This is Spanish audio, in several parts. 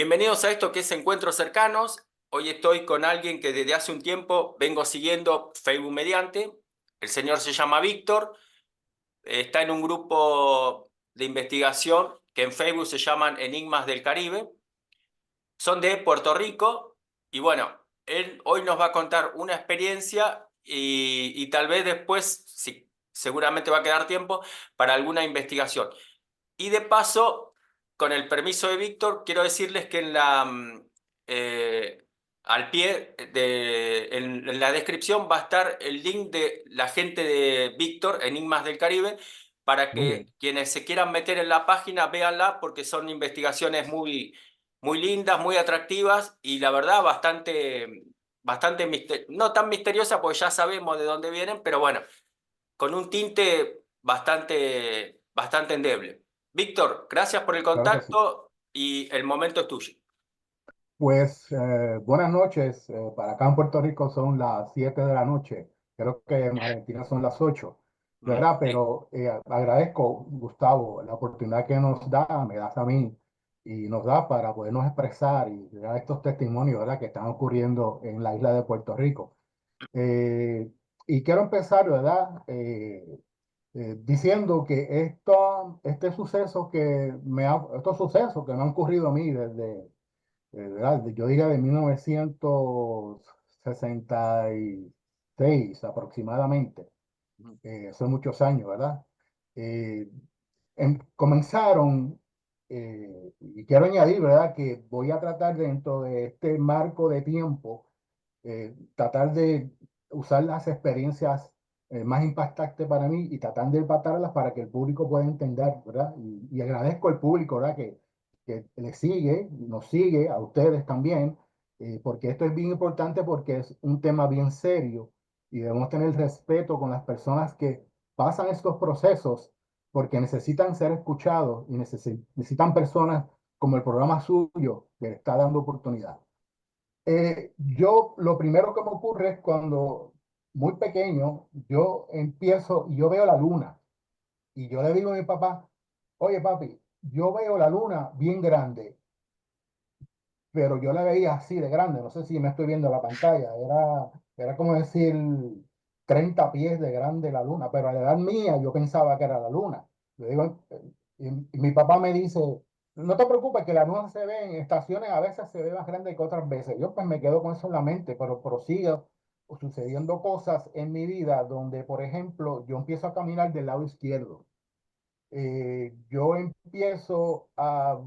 Bienvenidos a esto que es Encuentros Cercanos. Hoy estoy con alguien que desde hace un tiempo vengo siguiendo Facebook mediante. El señor se llama Víctor, está en un grupo de investigación que en Facebook se llaman Enigmas del Caribe. Son de Puerto Rico y bueno, él hoy nos va a contar una experiencia y tal vez después, sí, seguramente va a quedar tiempo para alguna investigación. Y de paso, con el permiso de Víctor, quiero decirles que eh, al pie en la descripción va a estar el link de la gente de Víctor, Enigmas del Caribe, para Muy bien. que quienes se quieran meter en la página véanla, porque son investigaciones muy lindas, muy atractivas y la verdad no tan misteriosa, porque ya sabemos de dónde vienen, pero bueno, con un tinte bastante endeble. Víctor, gracias por el Claro que sí. contacto y el momento es tuyo. Pues buenas noches. Para acá en Puerto Rico son las 7 de la noche. Creo que en Argentina son las 8, ¿verdad? Sí. Pero agradezco, Gustavo, la oportunidad que nos da, me das a mí, y nos da para podernos expresar y dar estos testimonios, ¿verdad? Que están ocurriendo en la isla de Puerto Rico. Eh, y quiero empezar, ¿verdad? Diciendo que estos sucesos que me han ocurrido a mí desde ¿verdad? Yo diría de 1966 aproximadamente, hace muchos años, ¿verdad? Eh, Comenzaron, y quiero añadir, ¿verdad? Que voy a tratar dentro de este marco de tiempo, tratar de usar las experiencias más impactantes para mí y tratar de empatarlas para que el público pueda entender, ¿verdad? Y agradezco al público, ¿verdad? Que le sigue, nos sigue, a ustedes también, porque esto es bien importante porque es un tema bien serio y debemos tener respeto con las personas que pasan estos procesos porque necesitan ser escuchados y necesitan personas como el programa suyo que le está dando oportunidad. Lo primero que me ocurre es cuando muy pequeño, yo empiezo y yo veo la luna y yo le digo a mi papá, oye papi, yo veo la luna bien grande, pero yo la veía así de grande, no sé si me estoy viendo la pantalla, era como decir 30 pies de grande la luna, pero a la edad mía yo pensaba que era la luna. Le digo, y mi papá me dice, no te preocupes que la luna se ve en estaciones, a veces se ve más grande que otras veces. Yo pues me quedo con eso en la mente, pero prosigue sucediendo cosas en mi vida donde, por ejemplo, yo empiezo a caminar del lado izquierdo. Yo empiezo a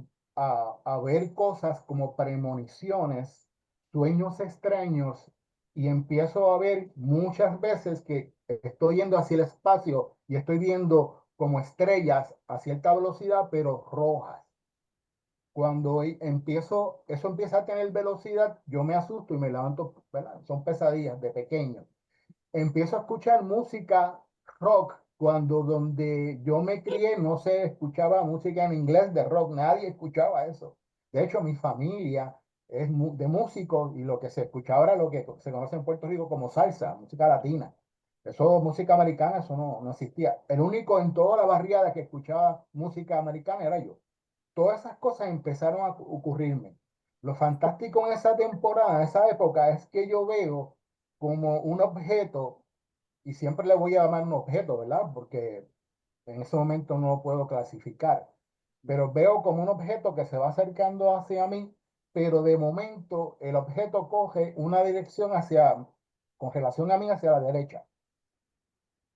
ver cosas como premoniciones, sueños extraños, y empiezo a ver muchas veces que estoy yendo hacia el espacio y estoy viendo como estrellas a cierta velocidad, pero rojas. Cuando eso empieza a tener velocidad, yo me asusto y me levanto, ¿verdad? Son pesadillas de pequeño. Empiezo a escuchar música rock cuando donde yo me crié no se escuchaba música en inglés de rock, nadie escuchaba eso. De hecho, mi familia es de músicos y lo que se escuchaba era lo que se conoce en Puerto Rico como salsa, música latina. Eso, música americana, eso no existía. El único en toda la barriada que escuchaba música americana era yo. Todas esas cosas empezaron a ocurrirme. Lo fantástico en esa temporada, en esa época, es que yo veo como un objeto, y siempre le voy a llamar un objeto, ¿verdad? Porque en ese momento no lo puedo clasificar, pero veo como un objeto que se va acercando hacia mí, pero de momento el objeto coge una dirección con relación a mí, hacia la derecha.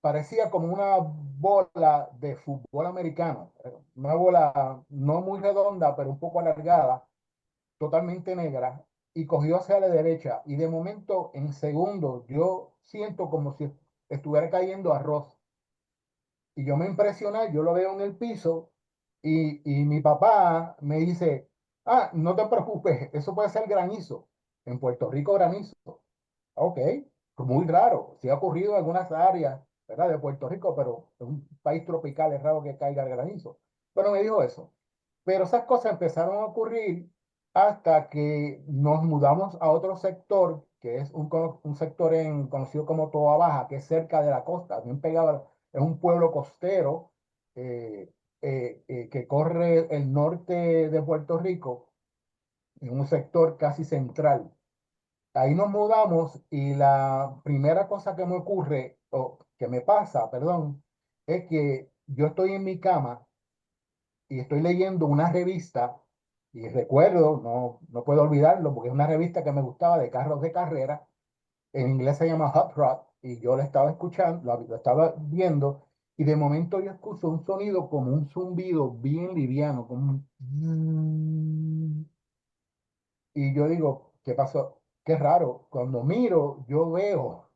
Parecía como una bola de fútbol americano, una bola no muy redonda, pero un poco alargada, totalmente negra, y cogió hacia la derecha. Y de momento, en segundos, yo siento como si estuviera cayendo arroz. Y yo me impresioné, yo lo veo en el piso, y mi papá me dice, ah, no te preocupes, eso puede ser granizo. En Puerto Rico, granizo. Ok, muy raro. Sí ha ocurrido en algunas áreas, ¿verdad? De Puerto Rico, pero en un país tropical es raro que caiga el granizo. Pero me dijo eso. Pero esas cosas empezaron a ocurrir hasta que nos mudamos a otro sector, que es un sector conocido como Toa Baja, que es cerca de la costa, bien pegado, es un pueblo costero que corre el norte de Puerto Rico, en un sector casi central. Ahí nos mudamos y la primera cosa que me ocurre, o que me pasa, perdón, es que yo estoy en mi cama y estoy leyendo una revista y recuerdo, no puedo olvidarlo, porque es una revista que me gustaba de carros de carrera. En inglés se llama Hot Rod y yo la estaba escuchando, lo estaba viendo y de momento yo escucho un sonido como un zumbido bien liviano, como un... Y yo digo, ¿qué pasó? Qué raro. Cuando miro, yo veo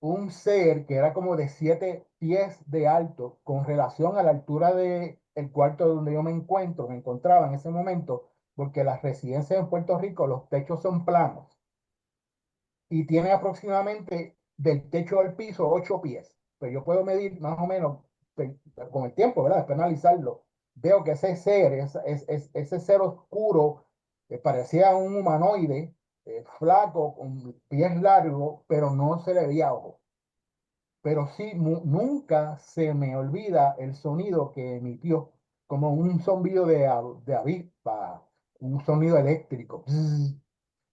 un ser que era como de 7 pies de alto con relación a la altura de el cuarto donde yo me encontraba en ese momento, porque las residencias en Puerto Rico, los techos son planos y tiene aproximadamente del techo al piso 8 pies. Pues yo puedo medir más o menos con el tiempo, ¿verdad? Después de analizarlo, veo que ese ser, ese ser oscuro, parecía un humanoide, flaco, con pies largos, pero no se le veía ojo. Pero sí, nunca se me olvida el sonido que emitió, como un zumbido de avispa, un sonido eléctrico.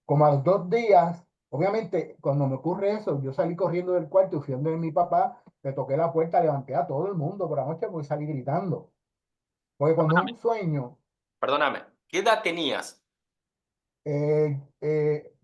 Como a los 2 días, obviamente, cuando me ocurre eso, yo salí corriendo del cuarto y fui donde mi papá, le toqué la puerta, levanté a todo el mundo por la noche porque salí gritando. Porque cuando es Perdóname, un sueño, perdóname. ¿Qué edad tenías?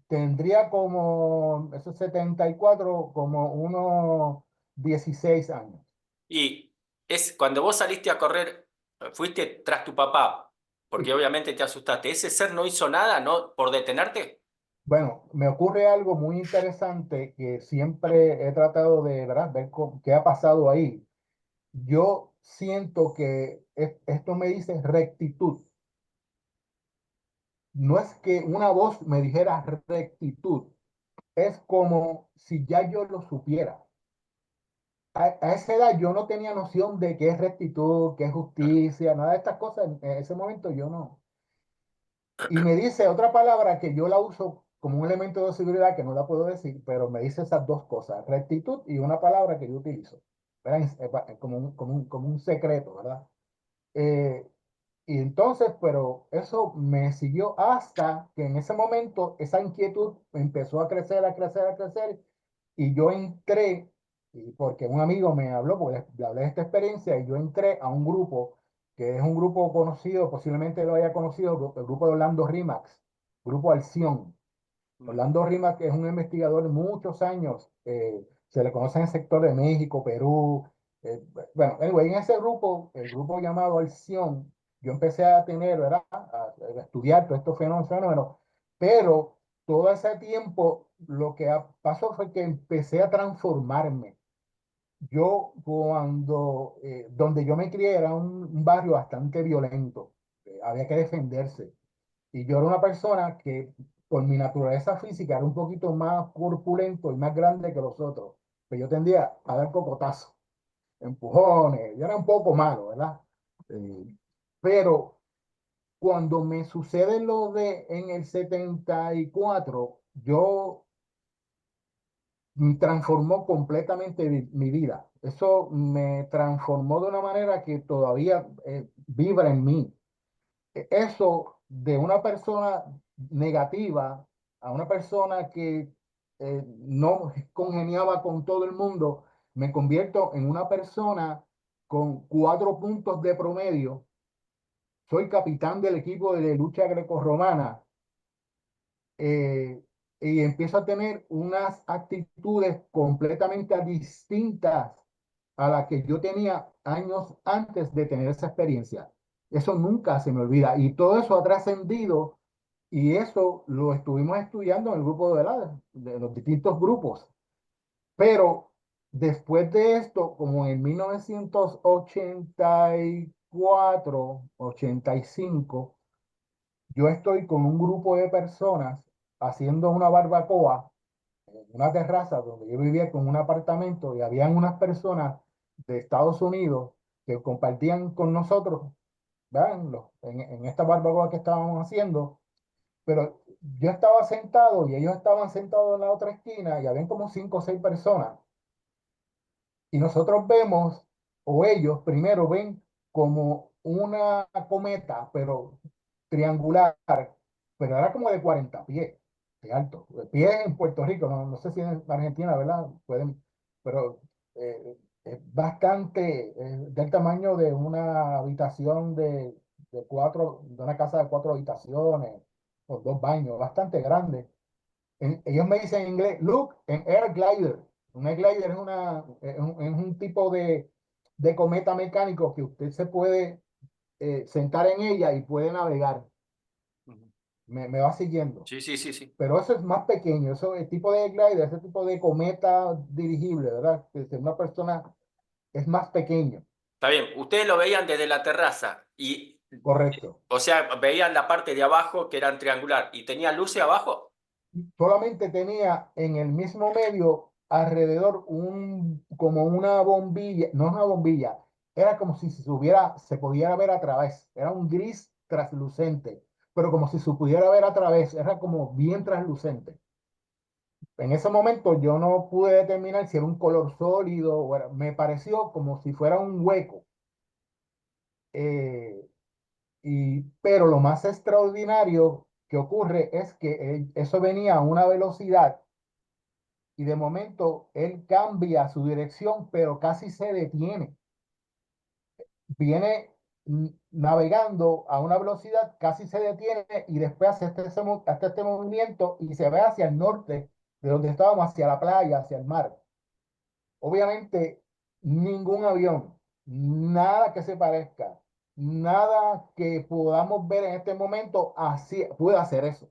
tendría como, esos 74 como unos 16 años. Y es cuando vos saliste a correr, fuiste tras tu papá, porque Sí. obviamente te asustaste. ¿Ese ser no hizo nada, no, por detenerte? Bueno, me ocurre algo muy interesante que siempre he tratado de, ¿verdad?, ver qué ha pasado ahí. Yo siento que esto me dice rectitud. No es que una voz me dijera rectitud, es como si ya yo lo supiera. A esa edad yo no tenía noción de qué es rectitud, qué es Claro. justicia, nada de estas cosas. En ese momento yo no. Y me dice otra palabra que yo la uso como un elemento de seguridad que no la puedo decir, pero me dice esas dos cosas, rectitud y una palabra que yo utilizo, ¿verdad? Como un secreto, ¿verdad? Eh, y entonces, pero eso me siguió hasta que en ese momento esa inquietud empezó a crecer, a crecer, a crecer. Y yo entré, y porque un amigo me habló, porque le hablé de esta experiencia, y yo entré a un grupo, que es un grupo conocido, posiblemente lo haya conocido, el grupo de Orlando Rimax, Grupo Alción. Mm, Orlando Rimac es un investigador de muchos años, se le conoce en el sector de México, Perú. Bueno, anyway, en ese grupo, el grupo llamado Alción, yo empecé a tener, ¿verdad? A estudiar todos estos fenómenos, pero todo ese tiempo lo que pasó fue que empecé a transformarme. Yo donde yo me crié era un barrio bastante violento, había que defenderse. Y yo era una persona que, por mi naturaleza física, era un poquito más corpulento y más grande que los otros. Pero yo tendía a dar cocotazos, empujones, yo era un poco malo, ¿verdad? Eh, pero cuando me sucede lo de en el 74 yo transformó completamente mi vida. Eso me transformó de una manera que todavía vibra en mí. Eso de una persona negativa a una persona que no congeniaba con todo el mundo, me convierto en una persona con 4 puntos de promedio. Soy capitán del equipo de lucha grecorromana, eh, y empiezo a tener unas actitudes completamente distintas a las que yo tenía años antes de tener esa experiencia. Eso nunca se me olvida. Y todo eso ha trascendido y eso lo estuvimos estudiando en el grupo de los distintos grupos. Pero después de esto, como en 1984, 85, yo estoy con un grupo de personas haciendo una barbacoa en una terraza donde yo vivía con un apartamento y habían unas personas de Estados Unidos que compartían con nosotros, ¿verdad? En esta barbacoa que estábamos haciendo, pero yo estaba sentado y ellos estaban sentados en la otra esquina y habían como 5 o 6 personas. Y nosotros vemos, o ellos primero ven como una cometa, pero triangular, pero era como de 40 pies de alto. De pies en Puerto Rico, no sé si en Argentina, ¿verdad? Pueden, pero es bastante del tamaño de una habitación de una casa de 4 habitaciones, con 2 baños, bastante grande. Ellos me dicen en inglés, look, an air glider. Un air glider es un tipo de cometa mecánico que usted se puede sentar en ella y puede navegar. Ujú. Me va siguiendo. Sí, sí, sí, sí. Pero eso es más pequeño, eso, el tipo de glider, ese tipo de cometa dirigible, ¿verdad? Que de una persona es más pequeño, Está bien, ustedes lo veían desde la terraza y, correcto. o sea, veían la parte de abajo que era triangular y tenía luces abajo. Solamente tenía en el mismo medio alrededor como una bombilla, no es una bombilla, era como si se pudiera ver a través, era un gris traslucente, pero como si se pudiera ver a través, era como bien traslucente. En ese momento yo no pude determinar si era un color sólido me pareció como si fuera un hueco. eh, pero lo más extraordinario que ocurre es que eso venía a una velocidad y de momento él cambia su dirección, pero casi se detiene. Viene navegando a una velocidad, casi se detiene y después hace este movimiento y se ve hacia el norte, de donde estábamos, hacia la playa, hacia el mar. Obviamente, ningún avión, nada que se parezca, nada que podamos ver en este momento así, puede hacer eso.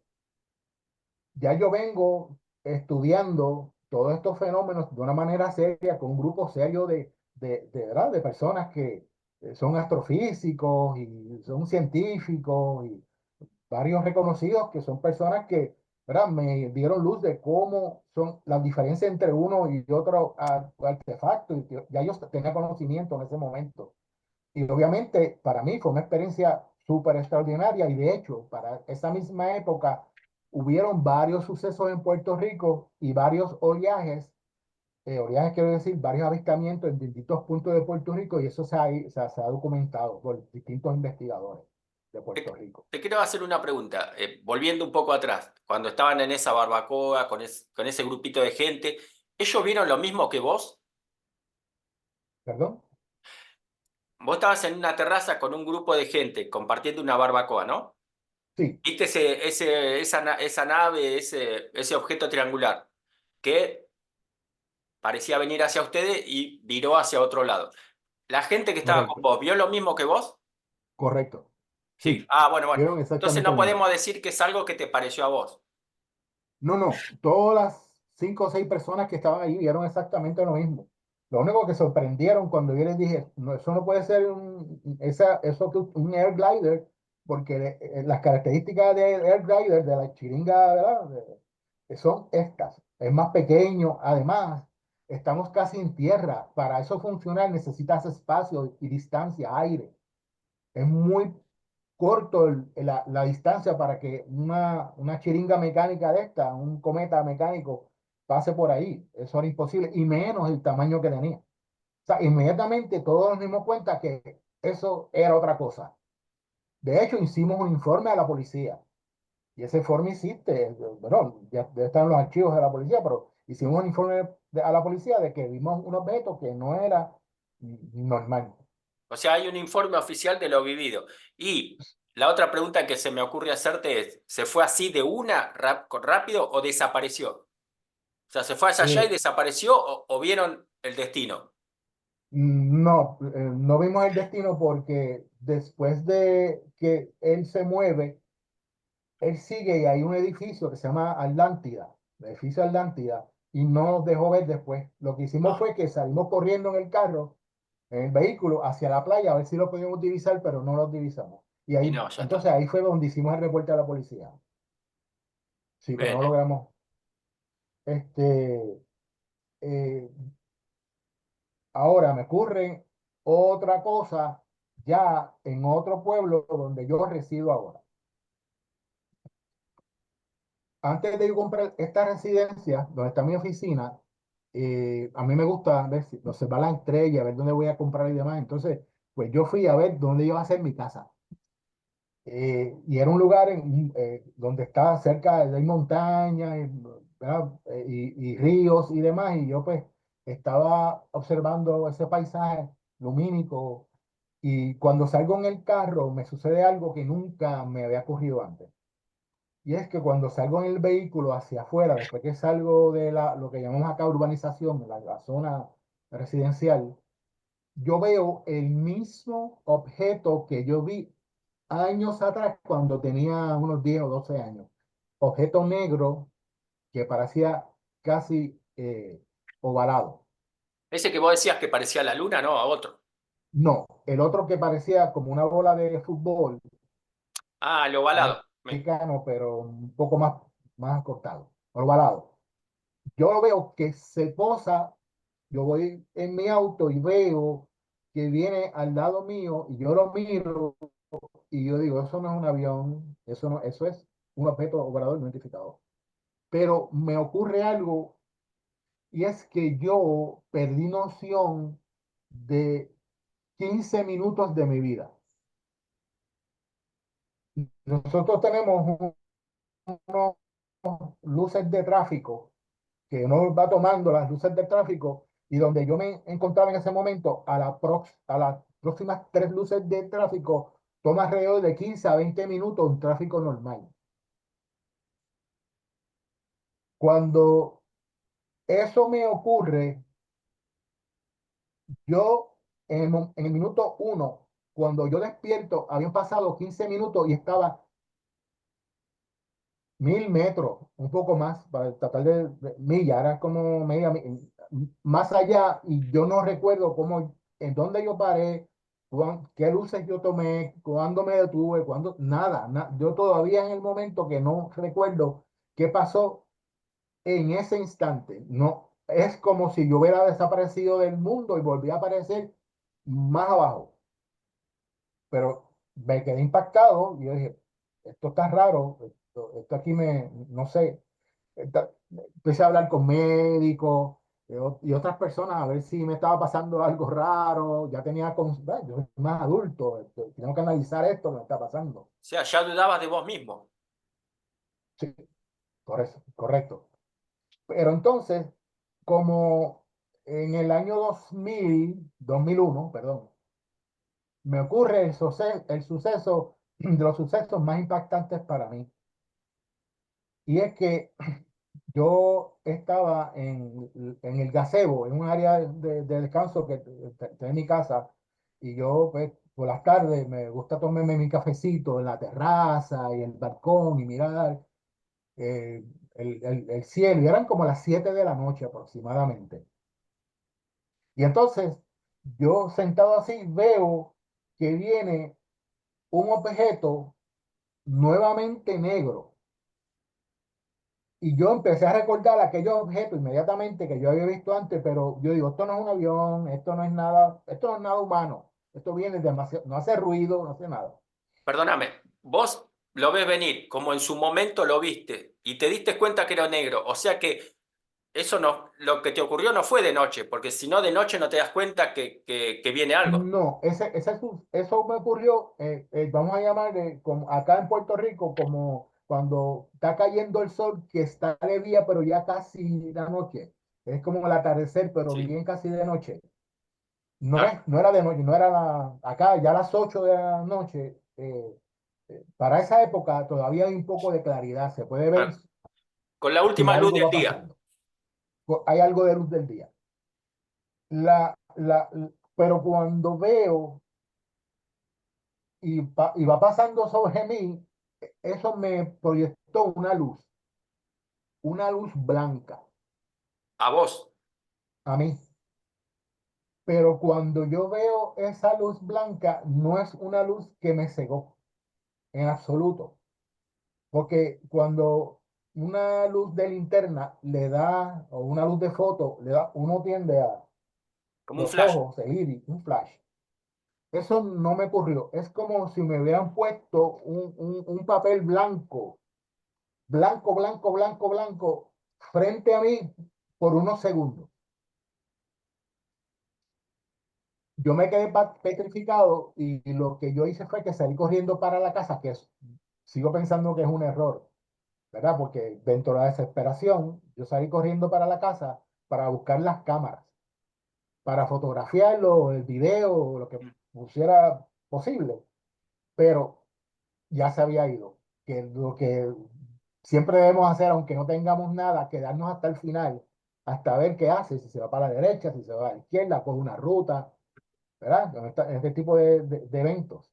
Ya yo vengo estudiando todos estos fenómenos de una manera seria, con un grupo serio ¿verdad? De personas que son astrofísicos y son científicos y varios reconocidos que son personas que, ¿verdad? Me dieron luz de cómo son las diferencias entre uno y otro artefacto y que ya yo tenía conocimiento en ese momento. Y obviamente para mí fue una experiencia súper extraordinaria y de hecho para esa misma época hubieron varios sucesos en Puerto Rico y varios oleajes quiero decir, varios avistamientos en distintos puntos de Puerto Rico y eso se ha documentado por distintos investigadores de Puerto Te, Rico. te quiero hacer una pregunta, volviendo un poco atrás, cuando estaban en esa barbacoa con ese grupito de gente, ¿ellos vieron lo mismo que vos? ¿Perdón? Vos estabas en una terraza con un grupo de gente compartiendo una barbacoa, ¿no? Sí, ¿Viste esa nave, ese objeto triangular que parecía venir hacia ustedes y viró hacia otro lado? ¿La gente que estaba con correcto, vos vio lo mismo que vos? correcto. Sí. Sí, Ah, bueno, bueno. vieron Entonces exactamente no lo mismo. podemos decir que es algo que te pareció a vos. No, no, todas las 5 o 6 personas que estaban ahí vieron exactamente lo mismo. Lo único que sorprendieron cuando yo les dije, no, eso no puede ser un air glider, porque las características del air glider, de la chiringa, ¿verdad? Son estas. Es más pequeño. Además, estamos casi en tierra. Para eso funcionar necesitas espacio y distancia, aire. Es muy corto la distancia para que una chiringa mecánica de esta, un cometa mecánico, pase por ahí. Eso era imposible, y menos el tamaño que tenía. O sea, inmediatamente todos nos dimos cuenta que eso era otra cosa. De hecho, hicimos un informe a la policía, y ese informe hiciste, bueno, ya debe estar en los archivos de la policía, pero hicimos un informe a la policía de que vimos un objeto que no era normal. O sea, hay un informe oficial de lo vivido. Y la otra pregunta que se me ocurre hacerte es, ¿se fue así de una, rápido o desapareció? O sea, ¿se fue hacia allá y Eh, desapareció o vieron el destino? No, no vimos el destino porque después de que él se mueve, él sigue y hay un edificio que se llama Atlántida, el edificio Atlántida, y no nos dejó ver después. Lo que hicimos Ah, fue que salimos corriendo en el carro, en el vehículo, hacia la playa a ver si lo podíamos divisar, pero no lo divisamos. Y y ahí, no, ya está. entonces ahí fue donde hicimos el reporte a la policía. Sí, pero Bien. no logramos. Este, eh, Ahora me ocurre otra cosa ya en otro pueblo donde yo resido ahora. Antes de yo comprar esta residencia, donde está mi oficina, a mí me gusta ver observar la estrella, ver dónde voy a comprar y demás. Entonces, pues yo fui a ver dónde iba a ser mi casa. y era un lugar donde está cerca de hay montañas, ¿verdad? Y ríos y demás, y yo pues estaba observando ese paisaje lumínico, y cuando salgo en el carro me sucede algo que nunca me había ocurrido antes. Y es que cuando salgo en el vehículo hacia afuera, después que salgo de lo que llamamos acá urbanización, la zona residencial, yo veo el mismo objeto que yo vi años atrás cuando tenía unos 10 o 12 años. Objeto negro que parecía casi ovalado. Ese que vos decías que parecía la luna, no, a otro. No, el otro que parecía como una bola de fútbol Ah, el ovalado. americano, pero un poco más acortado, ovalado. Yo lo veo que se posa, yo voy en mi auto y veo que viene al lado mío y yo lo miro y yo digo, eso no es un avión, eso no, eso es un objeto operador no identificado. Pero me ocurre algo, y es que yo perdí noción de 15 minutos de mi vida. Nosotros tenemos unos luces de tráfico que uno va tomando las luces del tráfico, y donde yo me encontraba en ese momento, a las próximas tres luces de tráfico, toma alrededor de 15 a 20 minutos un tráfico normal. Cuando eso me ocurre, yo en el minuto uno, cuando yo despierto, habían pasado 15 minutos y estaba 1000 metros, un poco más, para tratar de milla, era como más allá, y yo no recuerdo cómo, en dónde yo paré, qué luces yo tomé, cuándo me detuve, cuándo, nada, yo todavía en el momento que no recuerdo qué pasó en ese instante. No, es como si yo hubiera desaparecido del mundo y volví a aparecer más abajo. Pero me quedé impactado y yo dije, esto está raro, esto aquí no sé. Empecé a hablar con médicos y otras personas a ver si me estaba pasando algo raro. Ya tenía, yo soy más adulto, tengo que analizar esto que me está pasando. O sea, ya dudabas de vos mismo. Sí, correcto. Pero entonces, como en el año 2001, perdón, me ocurre el suceso de los sucesos más impactantes para mí. Y es que yo estaba en el gazebo, en un área de descanso que está en mi casa, y yo pues, por las tardes me gusta tomarme mi cafecito en la terraza y el balcón y mirar eh, el cielo, y eran como las 7 de la noche aproximadamente. Y entonces yo sentado así veo que viene un objeto nuevamente negro. Y yo empecé a recordar aquellos objetos inmediatamente que yo había visto antes, pero yo digo, esto no es un avión, esto no es nada humano, esto viene demasiado, no hace ruido, no hace nada. Perdóname, vos lo ves venir como en su momento lo viste y te diste cuenta que era negro. O sea que eso no, lo que te ocurrió no fue de noche, porque si no de noche no te das cuenta que viene algo. No, eso me ocurrió, vamos a llamar como acá en Puerto Rico, como cuando está cayendo el sol, que está de día, pero ya casi la noche. Es como el atardecer, pero Sí. bien casi de noche. No, No, no era de noche, no era acá ya a las 8 de la noche. Para esa época todavía hay un poco de claridad, se puede ver no. Con la si última luz algo del va día. pasando. Hay algo de luz del día. La, la, pero cuando veo y va pasando sobre mí, eso me proyectó una luz blanca A vos. a mí. Pero cuando yo veo esa luz blanca, no es una luz que me cegó en absoluto. Porque cuando una luz de linterna le da, o una luz de foto le da, uno tiende a Como un los flash. ojos, el iris, un flash. Eso no me ocurrió. Es como si me hubieran puesto un papel blanco, blanco, blanco, blanco, blanco, frente a mí por unos segundos. yo me quedé petrificado y lo que yo hice fue que salí corriendo para la casa, sigo pensando que es un error, ¿verdad? Porque dentro de la desesperación, yo salí corriendo para la casa para buscar las cámaras, para fotografiarlo, el video, lo que pusiera posible, pero ya se había ido. Que lo que siempre debemos hacer, aunque no tengamos nada, quedarnos hasta el final, hasta ver qué hace, si se va para la derecha, si se va a la izquierda, coge una ruta, ¿verdad? Este tipo de eventos.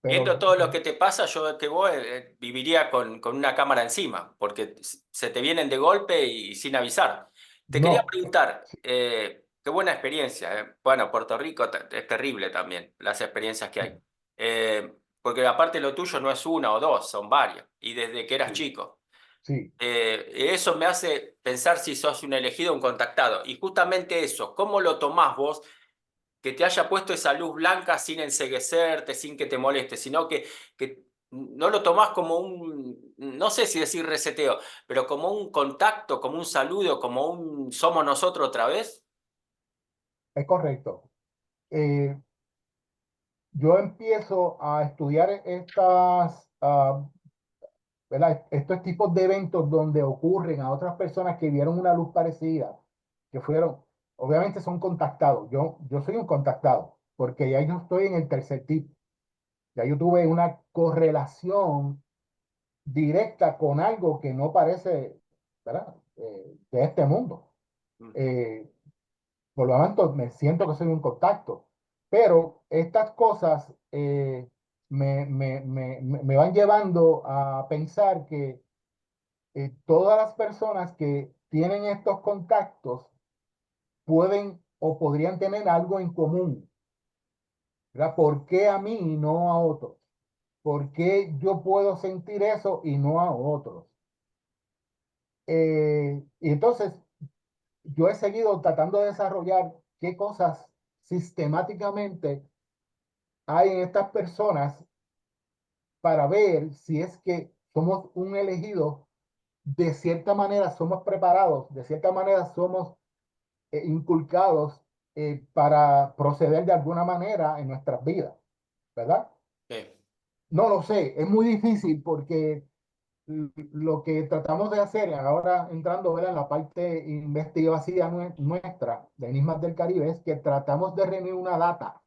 Viendo Pero todo lo que te pasa, yo que vos viviría con una cámara encima, porque se te vienen de golpe y sin avisar. Te quería no, preguntar, qué buena experiencia. Bueno, Puerto Rico es terrible también, las experiencias que hay. Porque aparte lo tuyo no es una o dos, son varias, y desde que eras sí, chico. sí, Eso me hace pensar si sos un elegido o un contactado. Y justamente eso, ¿cómo lo tomás vos? Que te haya puesto esa luz blanca sin enceguecerte, sin que te moleste, sino que no lo tomás como un, no sé si decir reseteo, pero como un contacto, como un saludo, como un somos nosotros otra vez. es correcto. Eh, yo empiezo a estudiar ¿verdad? Estos tipos de eventos donde ocurren a otras personas que vieron una luz parecida, que fueron, obviamente son contactados. Yo soy un contactado, porque ya yo estoy en el tercer tipo. Ya yo tuve una correlación directa con algo que no parece, ¿verdad? De este mundo. Mm. Eh, por lo tanto, me siento que soy un contacto. Pero estas cosas me van llevando a pensar que todas las personas que tienen estos contactos pueden o podrían tener algo en común, ¿verdad? ¿Por qué a mí y no a otros? ¿Por qué yo puedo sentir eso y no a otros? Y entonces yo he seguido tratando de desarrollar qué cosas sistemáticamente hay en estas personas para ver si es que somos un elegido, de cierta manera somos preparados, de cierta manera somos inculcados para proceder de alguna manera en nuestras vidas, ¿verdad? Sí. No lo sé, es muy difícil porque lo que tratamos de hacer, ahora entrando, ¿verdad?, en la parte investigativa nuestra de Enigmas del Caribe, es que tratamos de reunir una data,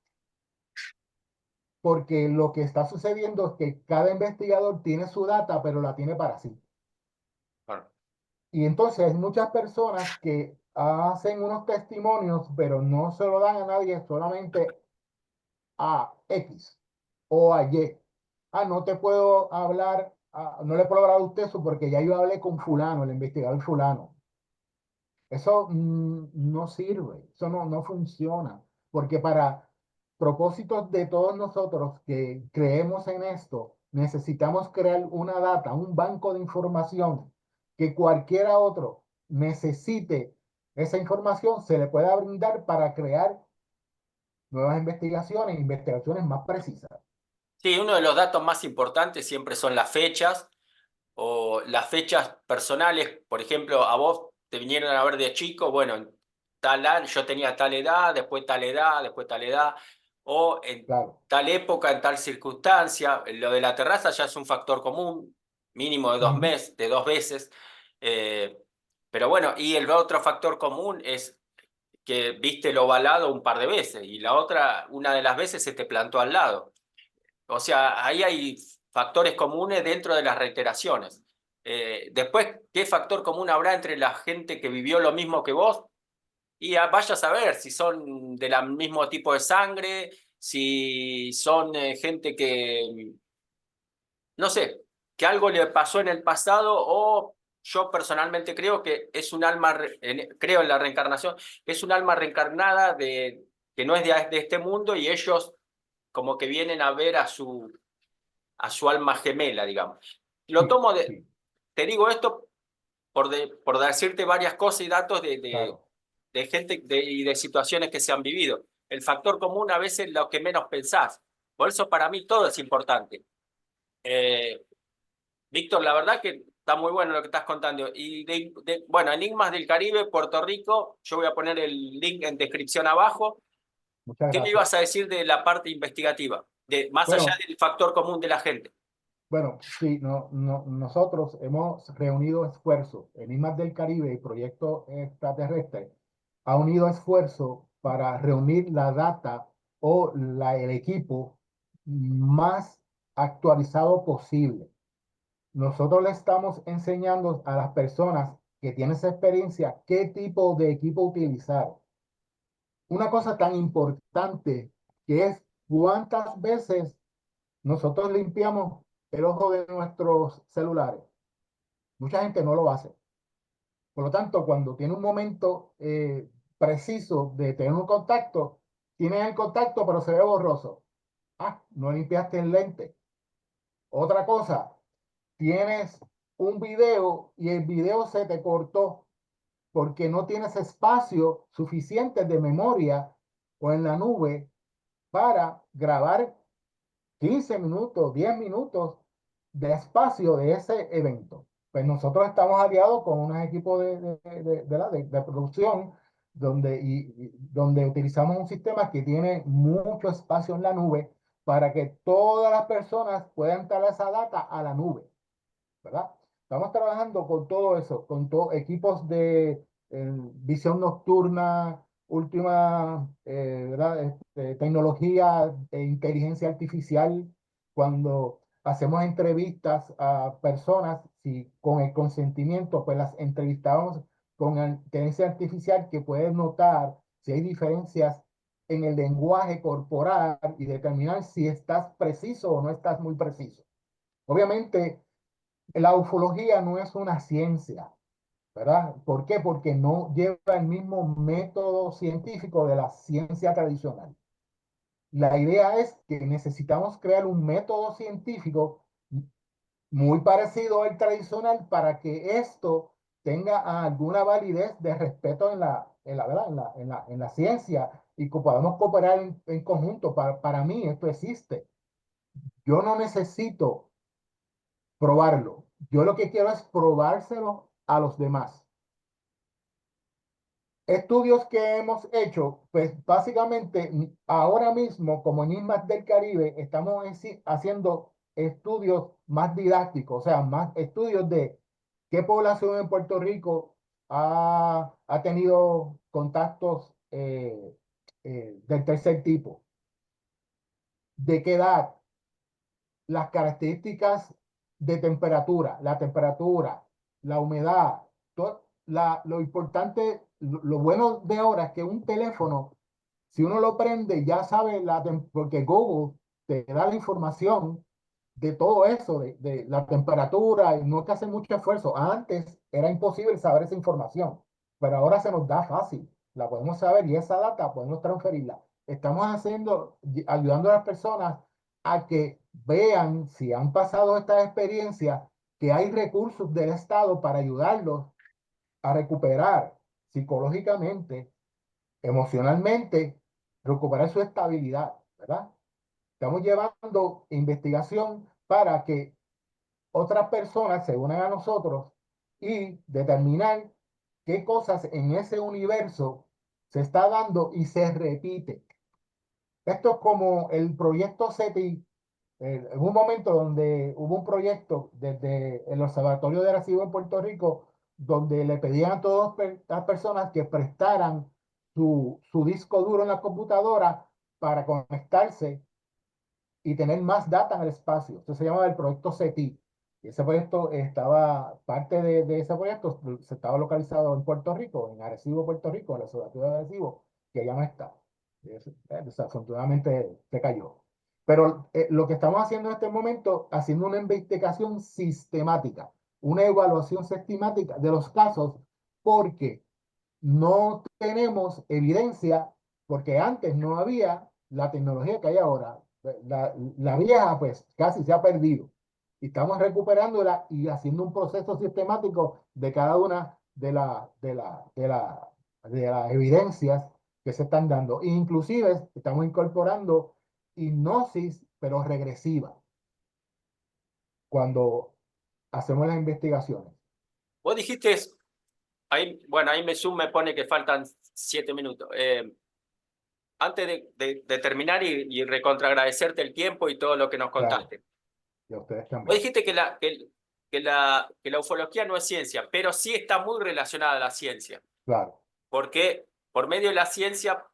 porque lo que está sucediendo es que cada investigador tiene su data, pero la tiene para sí. Bueno, Y entonces hay muchas personas que hacen unos testimonios, pero no se lo dan a nadie, solamente a X o a Y. Ah, no te puedo hablar, no le puedo hablar a usted eso porque ya yo hablé con fulano, el investigador fulano. Eso no sirve, eso no funciona, porque para propósitos de todos nosotros que creemos en esto, necesitamos crear una data, un banco de información que cualquiera otro necesite esa información, se le pueda brindar para crear nuevas investigaciones, investigaciones más precisas. sí, uno de los datos más importantes siempre son las fechas o las fechas personales. Por ejemplo, a vos te vinieron a ver de chico, bueno, en tal año, yo tenía tal edad, después tal edad, después tal edad, o en Claro. tal época, en tal circunstancia. Lo de la terraza ya es un factor común, mínimo de dos Ujú. meses, de dos veces. Eh, pero bueno, y el otro factor común es que viste el ovalado un par de veces y la otra, una de las veces se te plantó al lado. O sea, ahí hay factores comunes dentro de las reiteraciones. Después, ¿qué factor común habrá entre la gente que vivió lo mismo que vos? Y vaya a saber si son del mismo tipo de sangre, si son gente que, no sé, que algo le pasó en el pasado o yo personalmente creo que es un alma, creo en la reencarnación, es un alma reencarnada que no es de este mundo y ellos como que vienen a ver a su alma gemela, digamos. Lo Sí, tomo sí, te digo esto por decirte varias cosas y datos claro. de gente y de situaciones que se han vivido. El factor común a veces es lo que menos pensás. Por eso para mí todo es importante. Eh, Víctor, la verdad que está muy bueno lo que estás contando. Y bueno, Enigmas del Caribe, Puerto Rico, yo voy a poner el link en descripción abajo. Muchas ¿Qué me gracias. ibas a decir de la parte investigativa? Más allá Bueno, del factor común de la gente. bueno, sí, nosotros hemos reunido esfuerzos. En IMAX del Caribe y Proyecto Extraterrestre ha unido esfuerzos para reunir la data o el equipo más actualizado posible. Nosotros le estamos enseñando a las personas que tienen esa experiencia qué tipo de equipo utilizar. Una cosa tan importante que es cuántas veces nosotros limpiamos el ojo de nuestros celulares. Mucha gente no lo hace. Por lo tanto, cuando tiene un momento preciso de tener un contacto, tiene el contacto pero se ve borroso. Ah, no limpiaste el lente. Otra cosa, tienes un video y el video se te cortó porque no tienes espacio suficiente de memoria o en la nube para grabar 15 minutos, 10 minutos de espacio de ese evento. Pues nosotros estamos aliados con unos equipos de producción donde utilizamos un sistema que tiene mucho espacio en la nube para que todas las personas puedan traer esa data a la nube. ¿Verdad? Estamos trabajando con todo eso, con equipos de visión nocturna, última ¿verdad? Tecnología e inteligencia artificial. Cuando hacemos entrevistas a personas, si con el consentimiento, pues las entrevistamos con inteligencia artificial que puede notar si hay diferencias en el lenguaje corporal y determinar si estás preciso o no estás muy preciso. Obviamente, la ufología no es una ciencia, ¿verdad? ¿Por qué? Porque no lleva el mismo método científico de la ciencia tradicional. La idea es que necesitamos crear un método científico muy parecido al tradicional para que esto tenga alguna validez de respeto ¿verdad? En la ciencia y que podamos cooperar en conjunto. Para mí esto existe. Yo no necesito probarlo. Yo lo que quiero es probárselo a los demás. Estudios que hemos hecho, pues básicamente ahora mismo, como en ISMAS del Caribe, estamos haciendo estudios más didácticos, o sea, más estudios de qué población en Puerto Rico ha tenido contactos del tercer tipo, de qué edad, las características de temperatura, la humedad, lo importante, lo bueno de ahora es que un teléfono, si uno lo prende, ya sabe porque Google te da la información de todo eso, de la temperatura, y no hay que hacer mucho esfuerzo. Antes era imposible saber esa información, pero ahora se nos da fácil, la podemos saber y esa data podemos transferirla. Estamos ayudando a las personas a que vean si han pasado estas experiencias, que hay recursos del Estado para ayudarlos a recuperar psicológicamente, emocionalmente, recuperar su estabilidad, ¿verdad? Estamos llevando investigación para que otras personas se unan a nosotros y determinar qué cosas en ese universo se está dando y se repite. Esto es como el proyecto SETI. En un momento donde hubo un proyecto desde el Observatorio de Arecibo en Puerto Rico, donde le pedían a todas las personas que prestaran su disco duro en la computadora para conectarse y tener más data en el espacio. Esto se llama el proyecto SETI. Y ese proyecto parte de ese proyecto se estaba localizado en Puerto Rico, en Arecibo, Puerto Rico, en el Observatorio de Arecibo, que ya no está. Desafortunadamente se cayó. Pero lo que estamos haciendo en este momento, haciendo una investigación sistemática, una evaluación sistemática de los casos, porque no tenemos evidencia, porque antes no había la tecnología que hay ahora. La vieja, pues, casi se ha perdido. Y estamos recuperándola y haciendo un proceso sistemático de cada una de las evidencias que se están dando. Inclusive estamos incorporando hipnosis, pero regresiva, cuando hacemos las investigaciones. Vos dijiste, ahí, bueno, ahí me pone que faltan 7 minutos. antes de terminar y recontraagradecerte el tiempo y todo lo que nos Claro, contaste. y a ustedes Vos también. dijiste que la ufología no es ciencia, pero sí está muy relacionada a la ciencia, Claro, porque por medio de la ciencia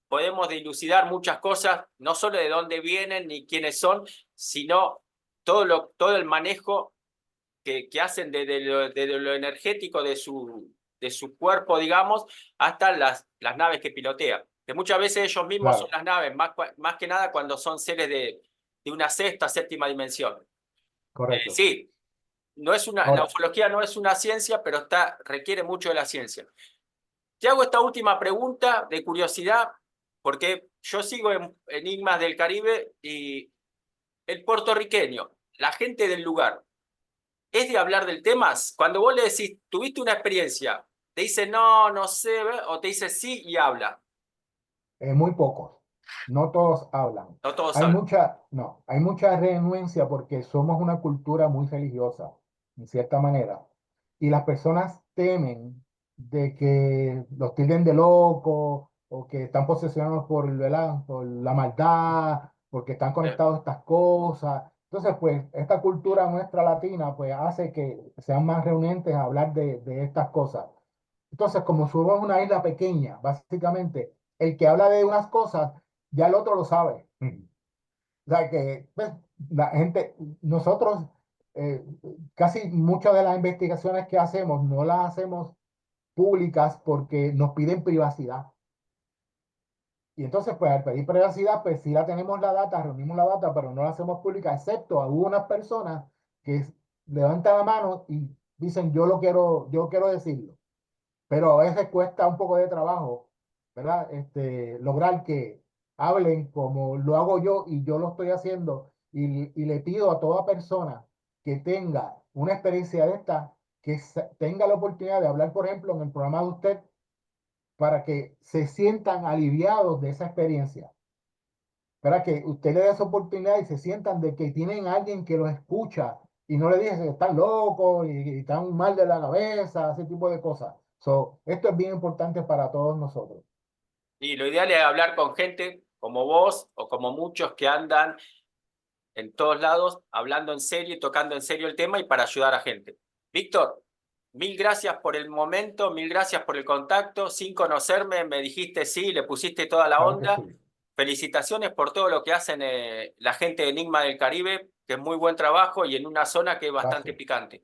podemos dilucidar muchas cosas, no solo de dónde vienen ni quiénes son, sino todo el manejo que hacen desde lo energético de su cuerpo, digamos, hasta las naves que pilotean. Que muchas veces ellos mismos son claro, las naves, más que nada cuando son seres de una sexta, séptima dimensión. correcto. Sí, la Ahora, ufología no es una ciencia, pero requiere mucho de la ciencia. Te hago esta última pregunta de curiosidad, porque yo sigo en Enigmas del Caribe y el puertorriqueño, la gente del lugar, ¿es de hablar del tema? Cuando vos le decís, tuviste una experiencia, te dice no, no sé, o te dice sí y habla. muy pocos, no todos hablan. No todos Hay hablan. mucha, no, hay mucha renuencia porque somos una cultura muy religiosa, en cierta manera. Y las personas temen de que los tilden de locos o que están posesionados ¿verdad? Por la maldad, porque están conectados a estas cosas. Entonces, pues, esta cultura nuestra latina, pues, hace que sean más reunentes a hablar de estas cosas. Entonces, como somos una isla pequeña, básicamente, el que habla de unas cosas, ya el otro lo sabe. O sea que pues, la gente, nosotros, eh, casi muchas de las investigaciones que hacemos no las hacemos públicas porque nos piden privacidad. Y entonces, pues al pedir privacidad, pues sí la tenemos la data, reunimos la data, pero no la hacemos pública, excepto a unas personas que levantan la mano y dicen, yo quiero decirlo, pero a veces cuesta un poco de trabajo, ¿verdad? Lograr que hablen como lo hago yo y yo lo estoy haciendo y le pido a toda persona que tenga una experiencia de esta, que tenga la oportunidad de hablar, por ejemplo, en el programa de usted, para que se sientan aliviados de esa experiencia. Para que usted le dé esa oportunidad y se sientan de que tienen a alguien que los escucha y no le dice que están locos y están mal de la cabeza, ese tipo de cosas. Esto es bien importante para todos nosotros. Y lo ideal es hablar con gente como vos o como muchos que andan en todos lados, hablando en serio y tocando en serio el tema y para ayudar a gente. Víctor, mil gracias por el momento, mil gracias por el contacto. Sin conocerme, me dijiste sí, le pusiste toda la Claro que sí. onda. Felicitaciones por todo lo que hacen la gente de Enigma del Caribe, que es muy buen trabajo y en una zona que es bastante Gracias. picante.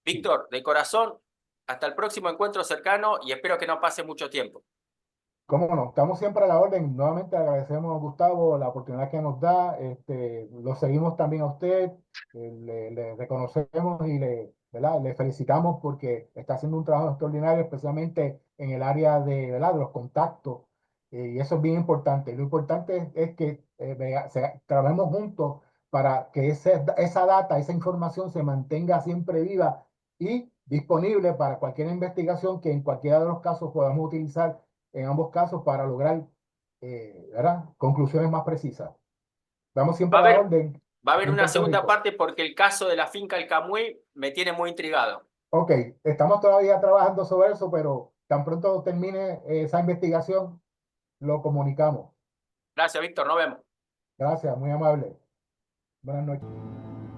Sí. Víctor, de corazón, hasta el próximo encuentro cercano y espero que no pase mucho tiempo. Cómo no, estamos siempre a la orden. Nuevamente agradecemos a Gustavo la oportunidad que nos da. Lo seguimos también a usted, le reconocemos y ¿verdad? Le felicitamos porque está haciendo un trabajo extraordinario, especialmente en el área ¿verdad? De los contactos. Y eso es bien importante. Lo importante es que trabajemos juntos para que esa data, esa información se mantenga siempre viva y disponible para cualquier investigación que en cualquiera de los casos podamos utilizar en ambos casos para lograr ¿verdad? Conclusiones más precisas. Vamos Va siempre a a la haber, orden va a aquí haber en una Puerto segunda Rico. parte porque el caso de la finca El Camuy me tiene muy intrigado. Ok, estamos todavía trabajando sobre eso, pero tan pronto termine esa investigación, lo comunicamos. Gracias, Víctor, nos vemos. Gracias, muy amable. Buenas noches.